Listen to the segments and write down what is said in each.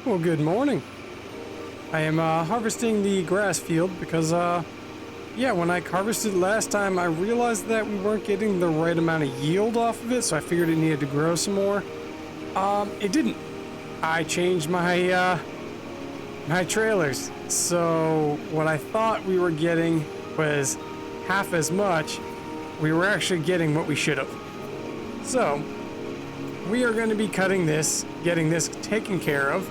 Well, good morning. I am harvesting the grass field because, yeah, when I harvested last time, I realized that we weren't getting the right amount of yield off of it, so I figured it needed to grow some more. It didn't. I changed my trailers, so what I thought we were getting was half as much. We were actually getting what we should have. So, we are going to be cutting this, getting this taken care of.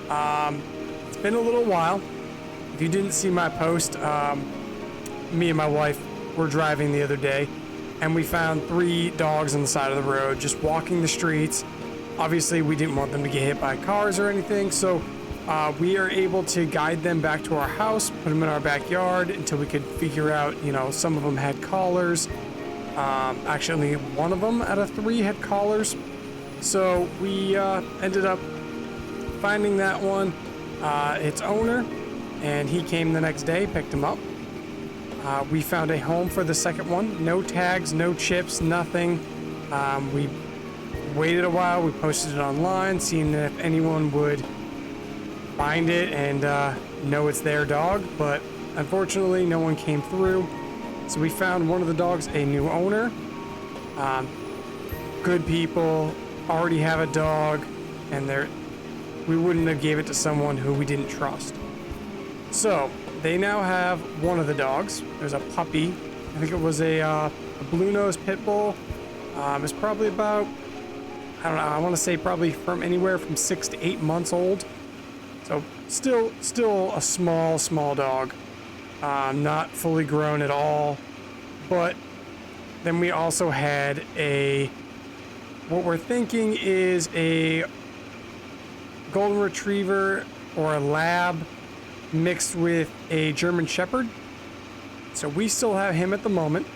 It's been a little while. If you didn't see my post, me and my wife were driving the other day, and we found 3 dogs on the side of the road just walking the streets. Obviously, we didn't want them to get hit by cars or anything, so we are able to guide them back to our house, put them in our backyard until we could figure out, some of them had collars. Actually, one of them out of 3 had collars. So we ended up finding that one, its owner, and he came the next day, picked him up. We found a home for the second one. No tags, no chips, nothing. We waited a while. We posted it online, seeing if anyone would find it and know it's their dog, but unfortunately no one came through. So we found one of the dogs a new owner. Good people already have a dog, and we wouldn't have gave it to someone who we didn't trust. So they now have one of the dogs. There's a puppy. I think it was a blue-nosed pit bull. It's probably about, I don't know, I want to say probably from anywhere from 6 to 8 months old. So still a small dog. Not fully grown at all. But then we also had what we're thinking is a golden retriever or a lab mixed with a German shepherd. So we still have him at the moment.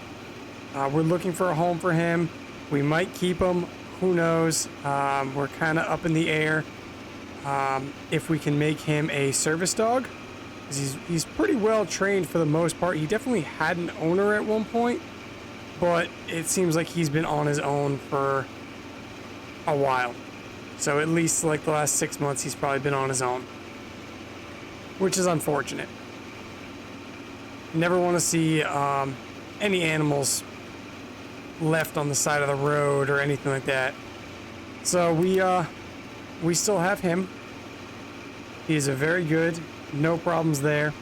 We're looking for a home for him. We might keep him. Who knows? We're kind of up in the air. If we can make him a service dog. He's pretty well trained for the most part. He definitely had an owner at one point, but it seems like he's been on his own for a while. So at least like the last 6 months, he's probably been on his own, which is unfortunate. Never want to see any animals left on the side of the road or anything like that. So we still have him. He's a very good, no problems there.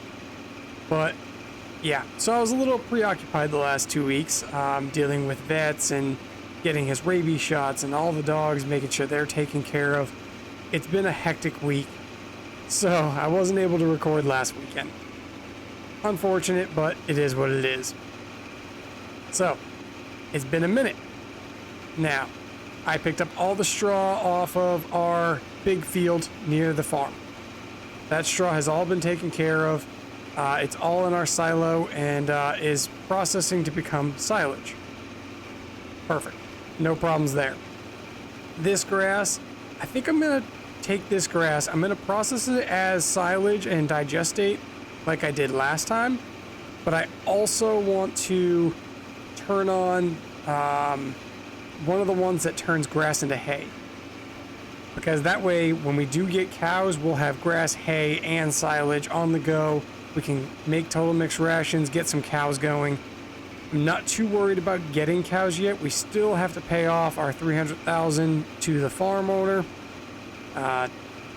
But yeah, so I was a little preoccupied the last 2 weeks, dealing with vets and getting his rabies shots and all the dogs, making sure they're taken care of. It's been a hectic week, so I wasn't able to record last weekend. Unfortunate, but it is what it is. So, it's been a minute. Now, I picked up all the straw off of our big field near the farm. That straw has all been taken care of. It's all in our silo and is processing to become silage. Perfect. No problems there. This grass, I think I'm going to take this grass, I'm going to process it as silage and digestate like I did last time. But I also want to turn on one of the ones that turns grass into hay. Because that way, when we do get cows, we'll have grass, hay, and silage on the go. We can make total mixed rations, get some cows going. I'm not too worried about getting cows yet. We still have to pay off our $300,000 to the farm owner.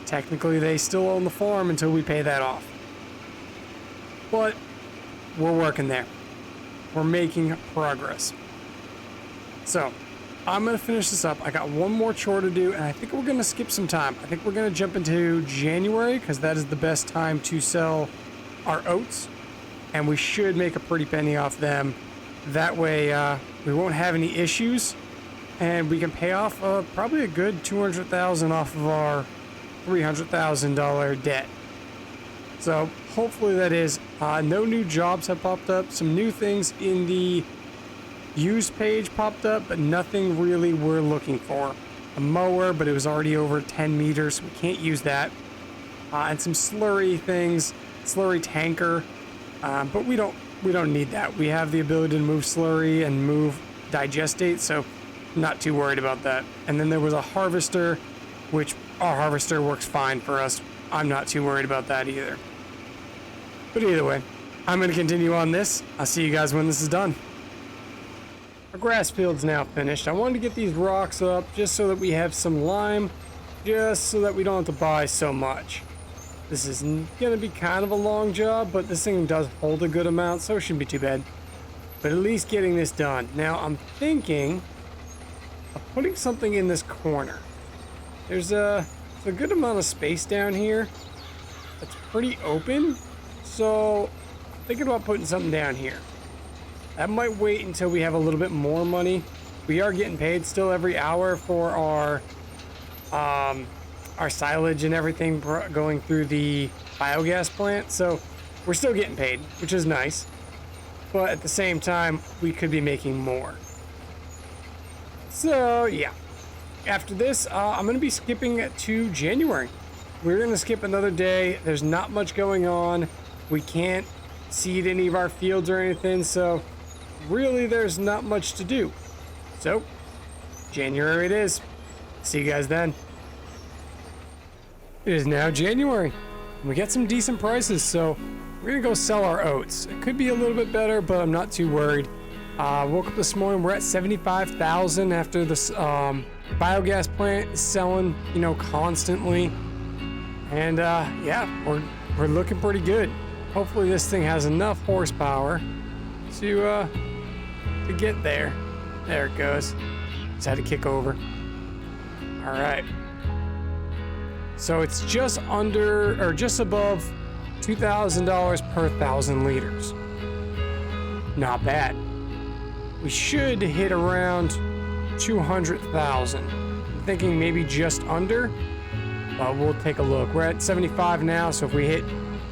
Technically, they still own the farm until we pay that off. But we're working there. We're making progress. So, I'm going to finish this up. I got one more chore to do, and I think we're going to skip some time. I think we're going to jump into January, because that is the best time to sell our oats, and we should make a pretty penny off them. That way, we won't have any issues, and we can pay off probably a good $200,000 off of our $300,000 debt. So, hopefully that is. No new jobs have popped up. Some new things in the used page popped up, but nothing really we're looking for. A mower, but it was already over 10 meters, so we can't use that. And some slurry things, slurry tanker, but we don't need that. We have the ability to move slurry and move digestate, so not too worried about that. And then there was a harvester, which our harvester works fine for us. I'm not too worried about that either. But either way, I'm going to continue on this. I'll see you guys when this is done. Our grass field's now finished. I wanted to get these rocks up just so that we have some lime, just so that we don't have to buy so much. This is going to be kind of a long job, but this thing does hold a good amount, so it shouldn't be too bad. But at least getting this done. Now, I'm thinking of putting something in this corner. There's a good amount of space down here. It's pretty open, so I'm thinking about putting something down here. That might wait until we have a little bit more money. We are getting paid still every hour for our silage and everything going through the biogas plant, so we're still getting paid, which is nice. But at the same time, we could be making more. So yeah, after this, I'm going to be skipping to January. We're going to skip another day. There's not much going on. We can't seed any of our fields or anything, so really there's not much to do. So January it is. See you guys then. It is now January. We get some decent prices, so we're gonna go sell our oats. It could be a little bit better, but I'm not too worried. Woke up this morning, we're at 75,000 after this biogas plant is selling, you know, constantly. And yeah, we're looking pretty good. Hopefully this thing has enough horsepower to get there. There it goes. Just had to kick over. All right. So it's just under, or just above $2,000 per 1,000 liters. Not bad. We should hit around 200,000. I'm thinking maybe just under, but we'll take a look. We're at 75 now, so if we hit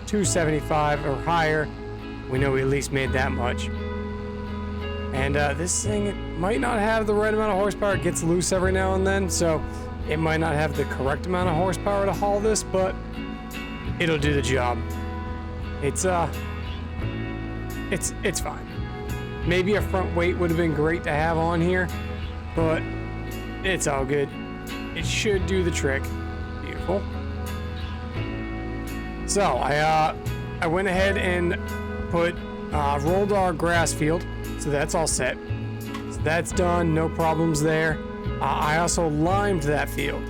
275 or higher, we know we at least made that much. And this thing might not have the right amount of horsepower. It gets loose every now and then, so it might not have the correct amount of horsepower to haul this, but it'll do the job. It's fine. Maybe a front weight would have been great to have on here, but it's all good. It should do the trick. Beautiful. So I went ahead and rolled our grass field, so that's all set. So that's done, no problems there. I also limed that field,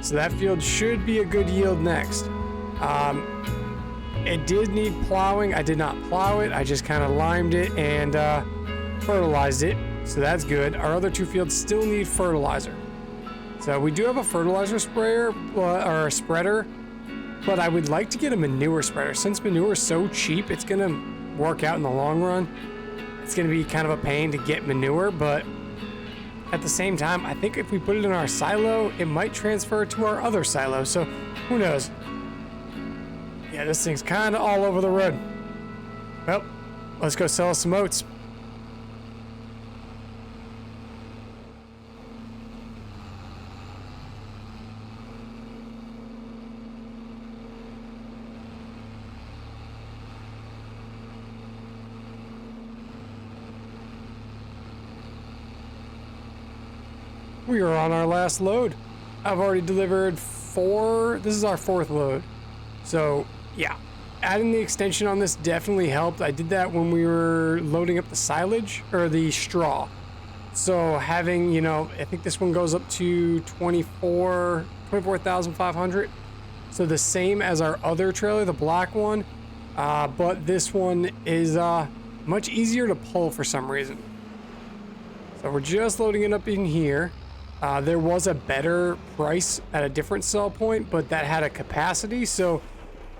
so that field should be a good yield next. It did need plowing. I did not plow it. I just kind of limed it and fertilized it, so that's good. Our other two fields still need fertilizer. So we do have a fertilizer sprayer or a spreader, but I would like to get a manure spreader. Since manure is so cheap, it's going to work out in the long run. It's going to be kind of a pain to get manure, but at the same time, I think if we put it in our silo, it might transfer to our other silo, so who knows. Yeah, this thing's kind of all over the road. Well, let's go sell some oats. We are on our last load. I've already delivered 4. This is our 4th load. So yeah, adding the extension on this definitely helped. I did that when we were loading up the silage or the straw. So having, you know, I think this one goes up to 24,500. So the same as our other trailer, the black one, but this one is much easier to pull for some reason. So we're just loading it up in here. There was a better price at a different sell point, but that had a capacity, so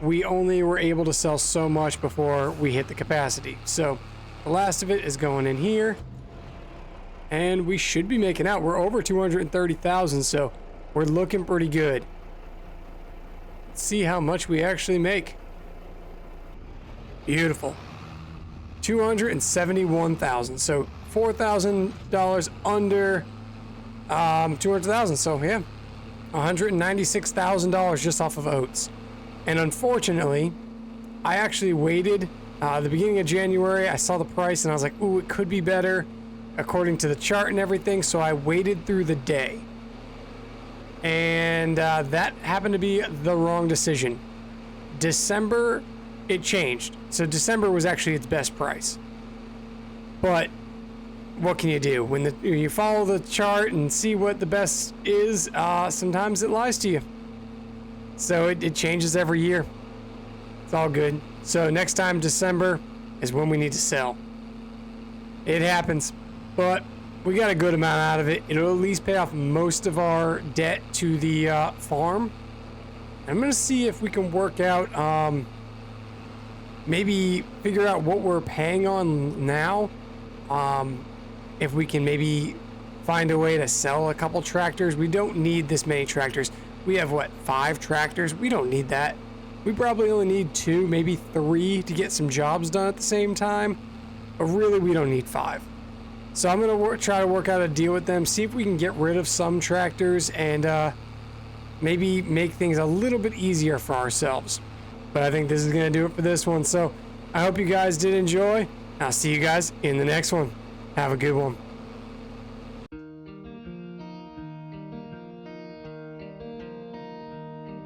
we only were able to sell so much before we hit the capacity. So the last of it is going in here, and we should be making out. We're over 230,000, so we're looking pretty good. Let's see how much we actually make. Beautiful. 271,000, so $4,000 under 200,000. So yeah, $196,000 just off of oats. And unfortunately, I actually waited the beginning of January. I saw the price and I was like, ooh, it could be better according to the chart and everything. So I waited through the day. and that happened to be the wrong decision. December, it changed. So December was actually its best price. But what can you do? When you follow the chart and see what the best is, sometimes it lies to you. So it changes every year. It's all good. So next time, December is when we need to sell. It happens, but we got a good amount out of it. It'll at least pay off most of our debt to the farm. I'm gonna see if we can work out, maybe figure out what we're paying on now. If we can maybe find a way to sell a couple tractors. We don't need this many tractors. We have, what, 5 tractors? We don't need that. We probably only need 2, maybe 3 to get some jobs done at the same time. But really, we don't need 5. So I'm going to try to work out a deal with them, see if we can get rid of some tractors and maybe make things a little bit easier for ourselves. But I think this is going to do it for this one. So I hope you guys did enjoy. I'll see you guys in the next one. Have a good one.